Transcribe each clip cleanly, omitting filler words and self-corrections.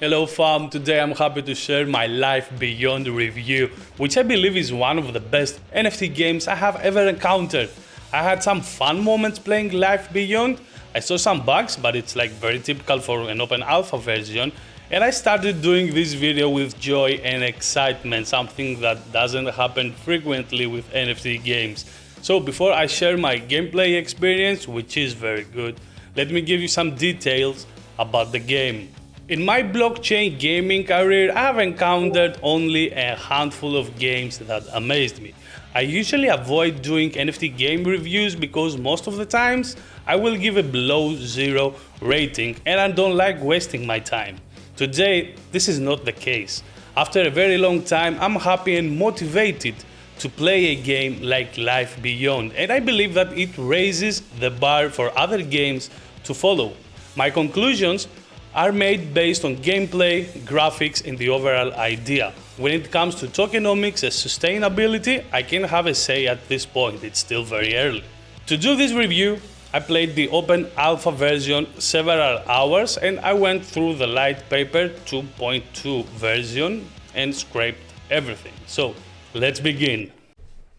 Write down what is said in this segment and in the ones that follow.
Hello fam, today I'm happy to share my Life Beyond review, which I believe is one of the best NFT games I have ever encountered. I had some fun moments playing Life Beyond, I saw some bugs, but it's like very typical for an open alpha version, and I started doing this video with joy and excitement, something that doesn't happen frequently with NFT games. So before I share my gameplay experience, which is very good, let me give you some details about the game. In my blockchain gaming career, I have encountered only a handful of games that amazed me. I usually avoid doing NFT game reviews because most of the times I will give a below 0 rating and I don't like wasting my time. Today, this is not the case. After a very long time, I'm happy and motivated to play a game like Life Beyond, and I believe that it raises the bar for other games to follow. My conclusions are made based on gameplay, graphics, and the overall idea. When it comes to tokenomics and sustainability, I can have a say at this point, it's still very early. To do this review, I played the open alpha version several hours and I went through the light paper 2.2 version and scraped everything. So, let's begin.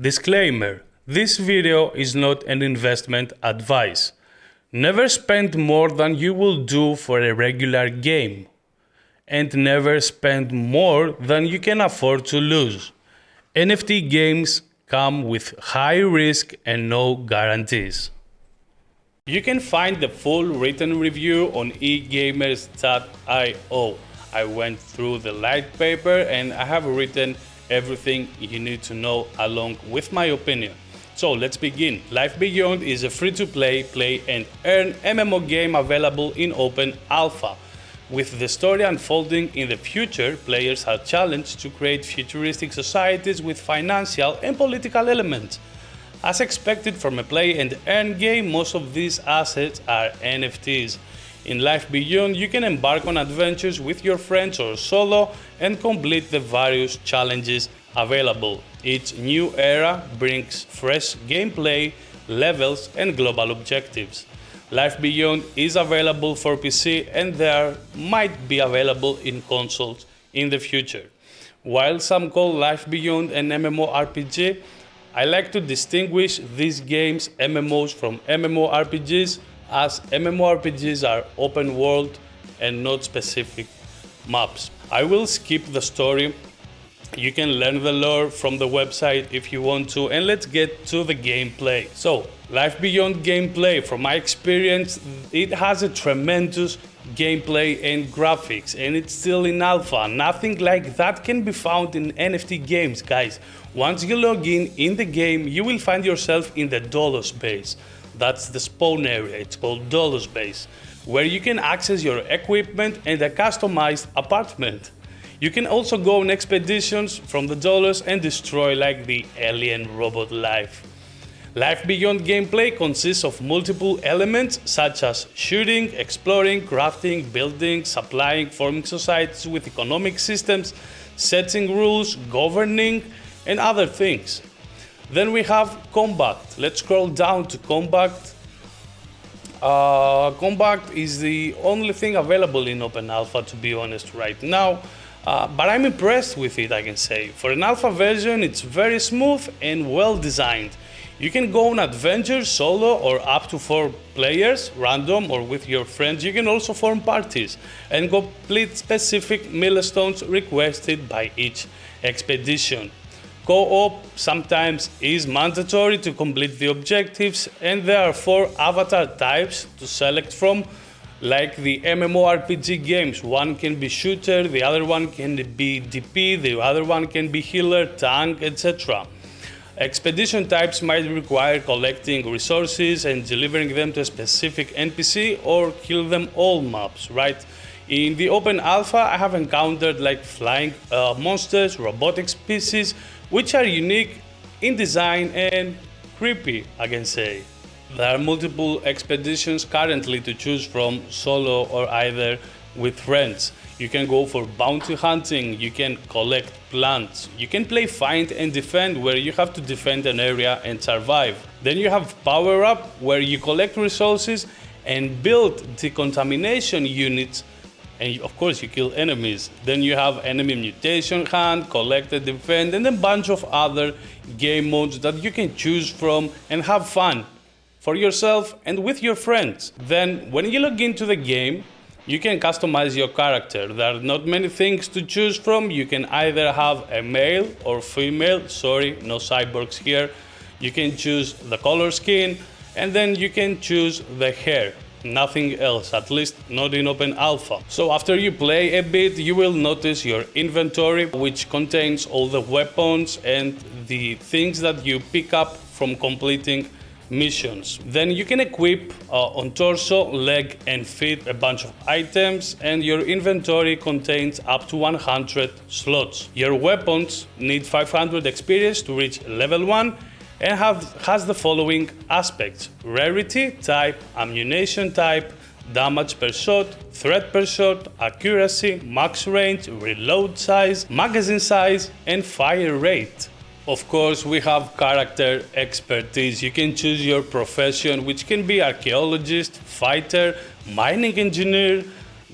Disclaimer: this video is not an investment advice. Never spend more than you will do for a regular game. And never spend more than you can afford to lose. NFT games come with high risk and no guarantees. You can find the full written review on eGamers.io. I went through the light paper and I have written everything you need to know along with my opinion. So let's begin. Life Beyond is a free-to-play, play and earn MMO game available in open alpha. With the story unfolding in the future, players are challenged to create futuristic societies with financial and political elements. As expected from a play and earn game, most of these assets are NFTs. In Life Beyond, you can embark on adventures with your friends or solo and complete the various challenges available. Each new era brings fresh gameplay, levels, and global objectives. Life Beyond is available for PC and there might be available in consoles in the future. While some call Life Beyond an MMORPG, I like to distinguish these games MMOs from MMORPGs, as MMORPGs are open world and not specific maps. I will skip the story. You can learn the lore from the website if you want to, and let's get to the gameplay. So, Life Beyond gameplay, from my experience, it has a tremendous gameplay and graphics, and it's still in alpha. Nothing like that can be found in NFT games, guys. Once you log in the game, you will find yourself in the dollar space. That's the spawn area, it's called dollar space, where you can access your equipment and a customized apartment. You can also go on expeditions from the dollars and destroy like the alien robot life. Life Beyond gameplay consists of multiple elements such as shooting, exploring, crafting, building, supplying, forming societies with economic systems, setting rules, governing, and other things. Then we have combat. Let's scroll down to combat. Combat is the only thing available in open alpha, to be honest, right now. But I'm impressed with it, I can say. For an alpha version, it's very smooth and well designed. You can go on adventures solo or up to 4 players, random or with your friends. You can also form parties and complete specific milestones requested by each expedition. Co-op sometimes is mandatory to complete the objectives, and there are 4 avatar types to select from. Like the MMORPG games, one can be shooter, the other one can be DP, the other one can be healer, tank, etc. Expedition types might require collecting resources and delivering them to a specific NPC or kill them all maps, right? In the open alpha, I have encountered like flying monsters, robotic species, which are unique in design and creepy, I can say. There are multiple expeditions currently to choose from, solo or either with friends. You can go for bounty hunting, you can collect plants, you can play find and defend, where you have to defend an area and survive. Then you have power up, where you collect resources and build decontamination units and of course you kill enemies. Then you have enemy mutation hunt, collect and defend, and a bunch of other game modes that you can choose from and have fun for yourself and with your friends. Then when you log into the game, you can customize your character. There are not many things to choose from. You can either have a male or female, sorry, no cyborgs here. You can choose the color scheme, and then you can choose the hair. Nothing else, at least not in open alpha. So after you play a bit, you will notice your inventory, which contains all the weapons and the things that you pick up from completing missions. Then you can equip on torso, leg and feet a bunch of items, and your inventory contains up to 100 slots. Your weapons need 500 experience to reach level 1 and has the following aspects: rarity, type, ammunition type, damage per shot, threat per shot, accuracy, max range, reload size, magazine size, and fire rate. Of course, we have character expertise. You can choose your profession, which can be archaeologist, fighter, mining engineer,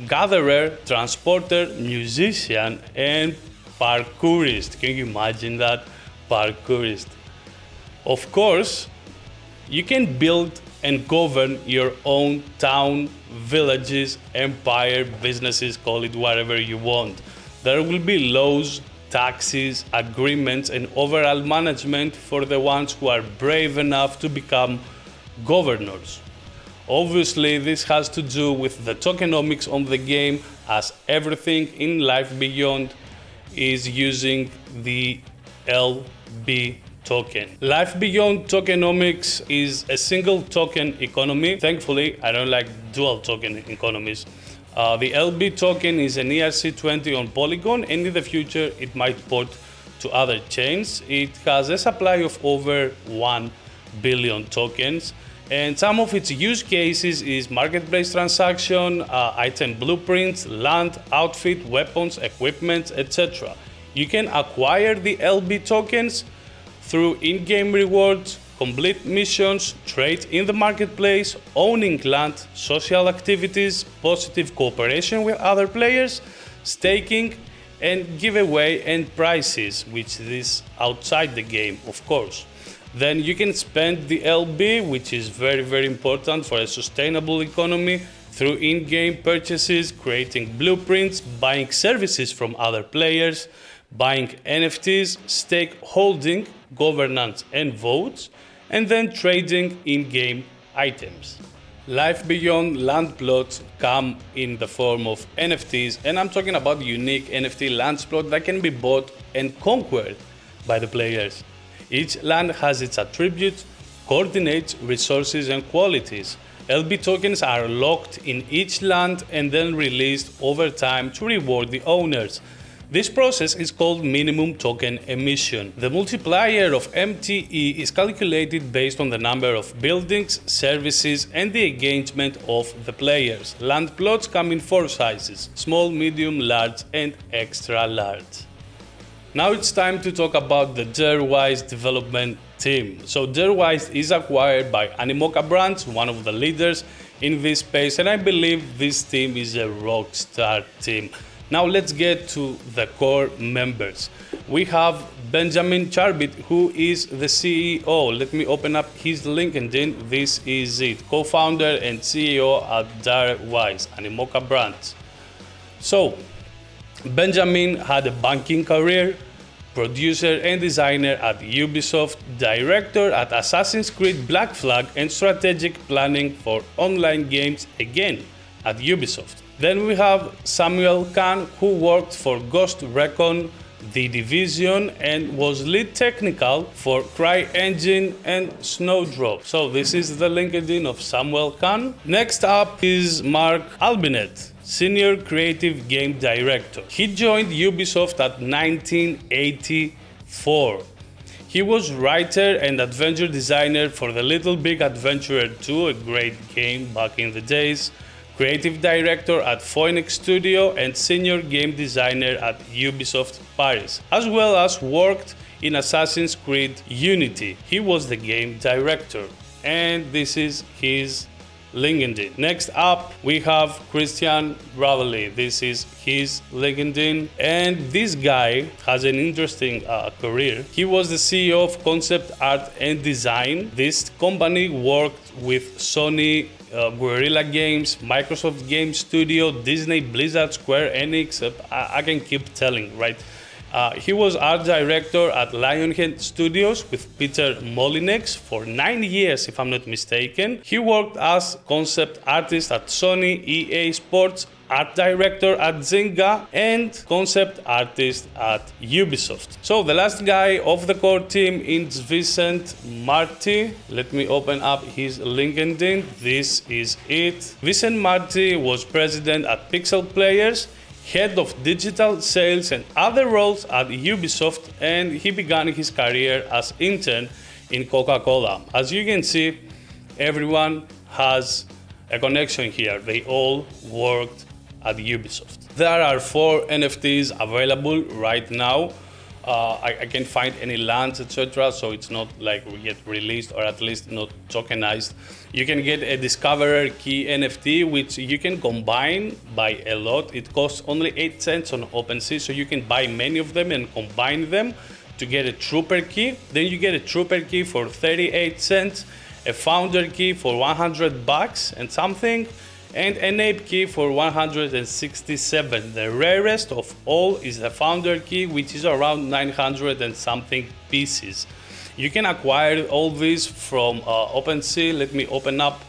gatherer, transporter, musician, and parkourist. Can you imagine that? Parkourist. Of course, you can build and govern your own town, villages, empire, businesses, call it whatever you want. There will be laws, taxes, agreements, and overall management for the ones who are brave enough to become governors. Obviously, this has to do with the tokenomics on the game, as everything in Life Beyond is using the LB token. Life Beyond tokenomics is a single token economy. Thankfully, I don't like dual token economies. The LB token is an ERC20 on Polygon, and in the future it might port to other chains. It has a supply of over 1 billion tokens, and some of its use cases is marketplace transaction, item blueprints, land, outfit, weapons, equipment, etc. You can acquire the LB tokens through in-game rewards, complete missions, trade in the marketplace, owning land, social activities, positive cooperation with other players, staking, and giveaway and prizes, which is outside the game, of course. Then you can spend the LB, which is very, very important for a sustainable economy, through in-game purchases, creating blueprints, buying services from other players, buying NFTs, stake holding, governance and votes, and then trading in-game items. Life Beyond land plots come in the form of NFTs, and I'm talking about unique NFT land plot that can be bought and conquered by the players. Each land has its attributes, coordinates, resources, and qualities. LB tokens are locked in each land and then released over time to reward the owners. This process is called minimum token emission. The multiplier of MTE is calculated based on the number of buildings, services, and the engagement of the players. Land plots come in 4 sizes: small, medium, large, and extra large. Now it's time to talk about the Darewise development team. So Darewise is acquired by Animoca Brands, one of the leaders in this space, and I believe this team is a rockstar team. Now let's get to the core members. We have Benjamin Charbit, who is the CEO. Let me open up his LinkedIn. This is it. Co-founder and CEO at Darewise, Animoca Brands. So, Benjamin had a banking career, producer and designer at Ubisoft, director at Assassin's Creed Black Flag, and strategic planning for online games again at Ubisoft. Then we have Samuel Khan, who worked for Ghost Recon, The Division, and was lead technical for CryEngine and Snowdrop. So this is the LinkedIn of Samuel Khan. Next up is Mark Albinet, Senior Creative Game Director. He joined Ubisoft at 1984. He was writer and adventure designer for The Little Big Adventurer 2, a great game back in the days, creative director at Phoenix Studio, and senior game designer at Ubisoft Paris, as well as worked in Assassin's Creed Unity. He was the game director, and this is his LinkedIn. Next up, we have Christian Bradley. This is his LinkedIn. And this guy has an interesting career. He was the CEO of Concept Art and Design. This company worked with Sony, Guerrilla Games, Microsoft Game Studio, Disney, Blizzard, Square Enix. I can keep telling, right? He was art director at Lionhead Studios with Peter Molyneux for 9 years, if I'm not mistaken. He worked as concept artist at Sony, EA Sports, art director at Zynga, and concept artist at Ubisoft. So the last guy of the core team is Vincent Marti. Let me open up his LinkedIn. This is it. Vincent Marti was president at Pixel Players, head of digital sales and other roles at Ubisoft, and he began his career as intern in Coca-Cola. As you can see, everyone has a connection here. They all worked at Ubisoft. There are 4 NFTs available right now. I can't find any lands, etc. So it's not like we get released, or at least not tokenized. You can get a Discoverer Key NFT, which you can combine by a lot. It costs only 8 cents on OpenSea, so you can buy many of them and combine them to get a Trooper Key. Then you get a Trooper Key for 38 cents, a Founder Key for $100 and something, and an Ape Key for 167. The rarest of all is the Founder Key, which is around 900 and something pieces. You can acquire all these from OpenSea. Let me open up.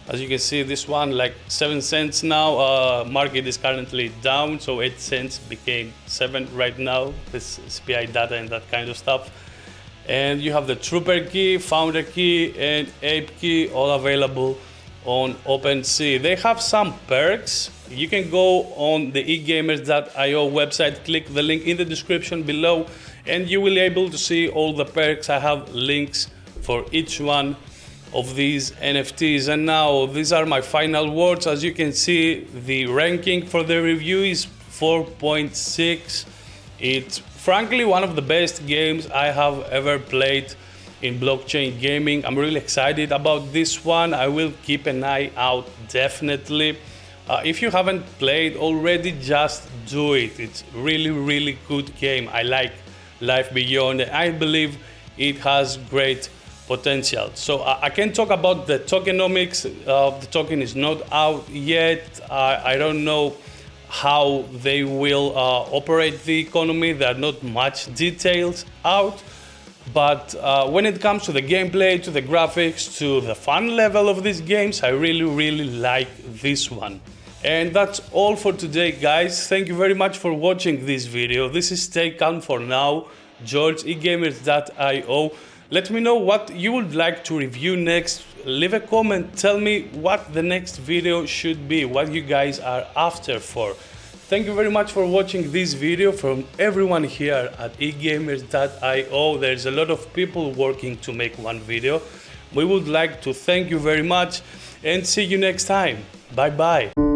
As you can see, this one like 7 cents now. Market is currently down, so 8 cents became 7 right now. This SPI data and that kind of stuff. And you have the Trooper Key, Founder Key, and Ape Key, all available on OpenSea. They have some perks. You can go on the eGamers.io website, click the link in the description below, and you will be able to see all the perks. I have links for each one of these NFTs. And now these are my final words. As you can see, the ranking for the review is 4.6. It's frankly one of the best games I have ever played in blockchain gaming. I'm really excited about this one. I will keep an eye out, definitely. If you haven't played already, just do it. It's really good game. I like Life Beyond, and I believe it has great potential. So I can talk about the tokenomics. The token is not out yet. I don't know how they will operate the economy. There are not much details out. But when it comes to the gameplay, to the graphics, to the fun level of these games, I really like this one. And that's all for today, guys. Thank you very much for watching this video. This is Stay Calm for now, George, eGamers.io. Let me know what you would like to review next. Leave a comment, tell me what the next video should be, what you guys are after for. Thank you very much for watching this video from everyone here at eGamers.io. There's a lot of people working to make one video. We would like to thank you very much and see you next time. Bye bye.